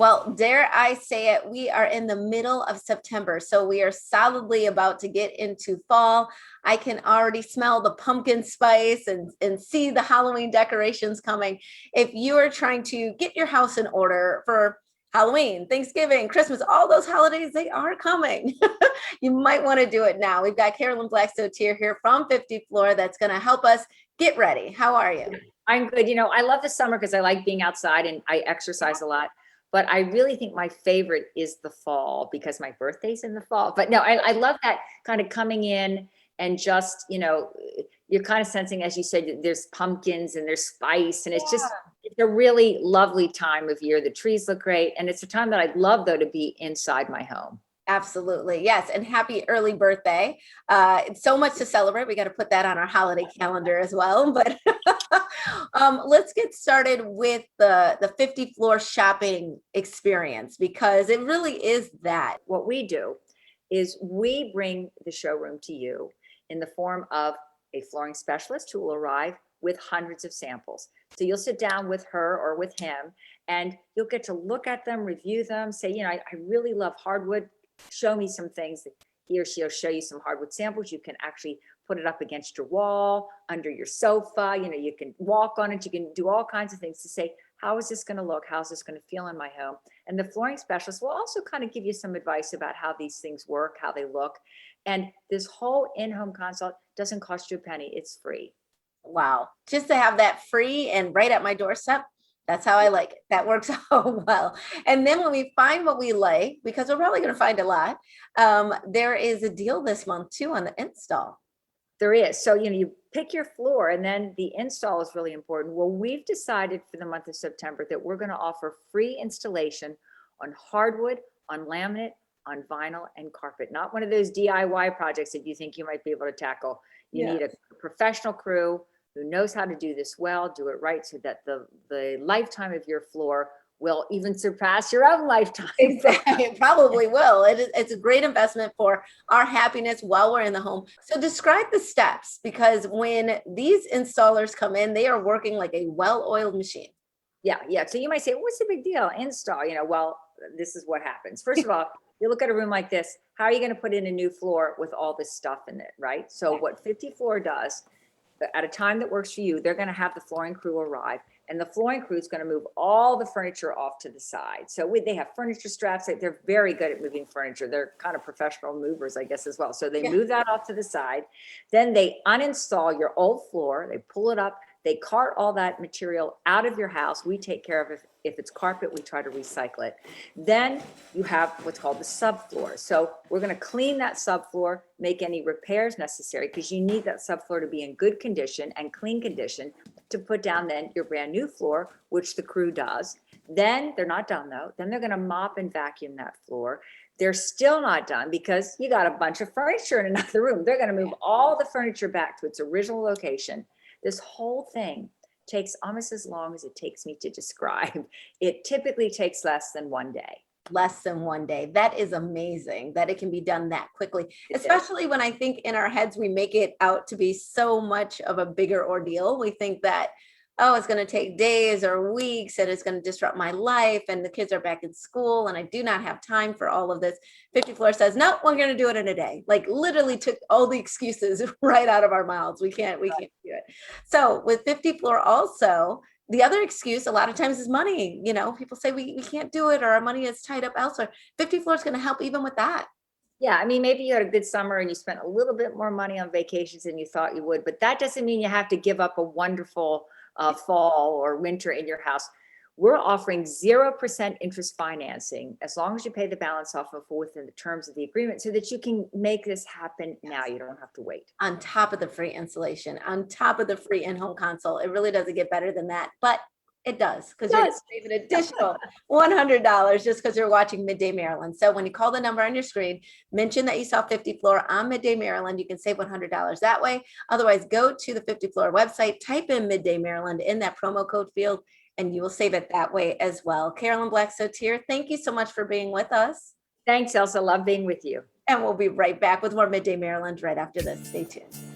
Well, dare I say it, we are in the middle of September, so we are solidly about to get into fall. I can already smell the pumpkin spice and see the Halloween decorations coming. If you are trying to get your house in order for Halloween, Thanksgiving, Christmas, all those holidays, they are coming. You might want to do it now. We've got Carolyn Blackstoe-Tier here from 50 Floor that's going to help us get ready. How are you? I'm good. I love the summer because I like being outside and I exercise a lot. But I really think my favorite is the fall because my birthday's in the fall. But no, I love that kind of coming in and just, you're kind of sensing, as you said, there's pumpkins and there's spice and it's a really lovely time of year. The trees look great. And it's a time that I'd love, though, to be inside my home. Absolutely. Yes. And happy early birthday. It's so much to celebrate. We got to put that on our holiday calendar as well. But let's get started with the 50 Floor shopping experience, because it really is that. What we do is we bring the showroom to you in the form of a flooring specialist who will arrive with hundreds of samples. So you'll sit down with her or with him and you'll get to look at them, review them, say, I really love hardwood. Show me some things. He or she'll show you some hardwood samples. You can actually put it up against your wall, under your sofa. You can walk on it. You can do all kinds of things to say, how is this going to look? How's this going to feel in my home? And the flooring specialist will also kind of give you some advice about how these things work, how they look. And this whole in-home consult doesn't cost you a penny. It's free. Wow. Just to have that free and right at my doorstep. That's how I like it. That works out well. And then when we find what we like, because we're probably going to find a lot, there is a deal this month too on the install. There is. So, you pick your floor and then the install is really important. Well, we've decided for the month of September that we're going to offer free installation on hardwood, on laminate, on vinyl and carpet. Not one of those DIY projects that you think you might be able to tackle. You need a professional crew who knows how to do this well, do it right, so that the lifetime of your floor will even surpass your own lifetime. Exactly. It probably will. It's a great investment for our happiness while we're in the home. So describe the steps, because when these installers come in, they are working like a well-oiled machine. Yeah. So you might say, what's the big deal? Install, well, this is what happens. First of all, you look at a room like this, how are you going to put in a new floor with all this stuff in it, right? So what 50 Floor does, at a time that works for you, they're going to have the flooring crew arrive, and the flooring crew is going to move all the furniture off to the side. So they have furniture straps. They're very good at moving furniture. They're kind of professional movers, I guess, as well. So they move that off to the side. Then they uninstall your old floor. They pull it up. They cart all that material out of your house. We take care of it. If it's carpet, we try to recycle it. Then you have what's called the subfloor. So we're going to clean that subfloor, make any repairs necessary, because you need that subfloor to be in good condition and clean condition to put down then your brand new floor, which the crew does. Then they're not done though. Then they're going to mop and vacuum that floor. They're still not done because you got a bunch of furniture in another room. They're going to move all the furniture back to its original location. This whole thing takes almost as long as it takes me to describe. It typically takes less than 1 day. Less than 1 day. That is amazing that it can be done that quickly, especially when I think in our heads, we make it out to be so much of a bigger ordeal. We think that, oh, it's going to take days or weeks and it's going to disrupt my life and the kids are back in school and I do not have time for all of this. 50 Floor says, no, we're going to do it in a day. Like literally took all the excuses right out of our mouths. We can't do it. So with 50 Floor also, the other excuse a lot of times is money. People say we can't do it or our money is tied up elsewhere. 50 Floor is going to help even with that. Yeah, maybe you had a good summer and you spent a little bit more money on vacations than you thought you would, but that doesn't mean you have to give up a wonderful fall or winter in your house. We're offering 0% interest financing as long as you pay the balance off of within the terms of the agreement, so that you can make this happen now. You don't have to wait. On top of the free installation, on top of the free in-home consult, it really doesn't get better than that, but it does, because you're saving an additional $100 just because you're watching Midday Maryland. So when you call the number on your screen, mention that you saw 50 Floor on Midday Maryland, you can save $100 that way. Otherwise, go to the 50 Floor website, type in Midday Maryland in that promo code field, and you will save it that way as well. Carolyn Blackstoe-Tier, thank you so much for being with us. Thanks, Elsa. Love being with you. And we'll be right back with more Midday Maryland right after this. Stay tuned.